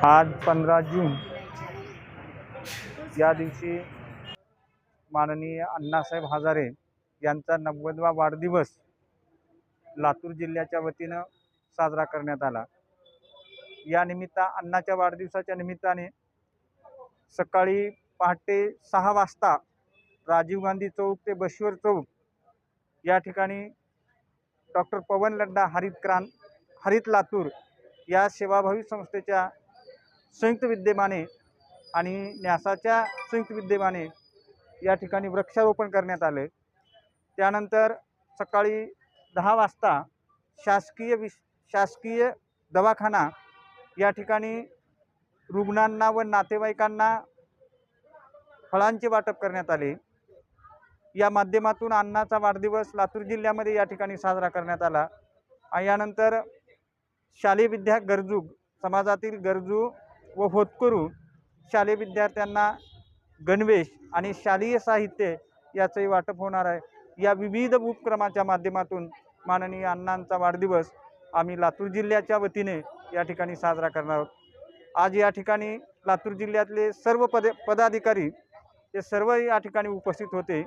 आज 15 जून या दिवशी माननीय अण्णासाहेब हजारे यांचा 90वा वाढदिवस लातूर जिल्ह्याच्या वतीनं साजरा करण्यात आला। या निमित्त अण्णाच्या वाढदिवसाच्या निमित्ताने सकाळी पहाटे 6 वाजता राजीव गांधी चौक ते बशीवर चौक या ठिकाणी डॉक्टर पवन लड्डा हरित लातूर या सेवाभावी संस्थेच्या संयुक्त विद्यमाने आणि न्यासाच्या संयुक्त विद्यमाने या ठिकाणी वृक्षारोपण करण्यात आले। त्यानंतर सकाळी 10 वाजता शासकीय दवाखाना या ठिकाणी रुग्णांना व नातेवाईकांना फळांचे वाटप करण्यात आले। या माध्यमातून अण्णाचा वाढदिवस लातूर जिल्ह्यामध्ये या ठिकाणी साजरा करण्यात आला। यानंतर शालेय समाजातील गरजू व होतकरू शालेय विद्यार्थ्यांना गणवेश आणि शालेय साहित्य याचंही वाटप होणार आहे। या विविध उपक्रमाच्या माध्यमातून माननीय अण्णांचा वाढदिवस आम्ही लातूर जिल्ह्याच्या वतीने या ठिकाणी साजरा करणार आहोत। आज या ठिकाणी लातूर जिल्ह्यातले सर्व पदाधिकारी हे सर्व या ठिकाणी उपस्थित होते।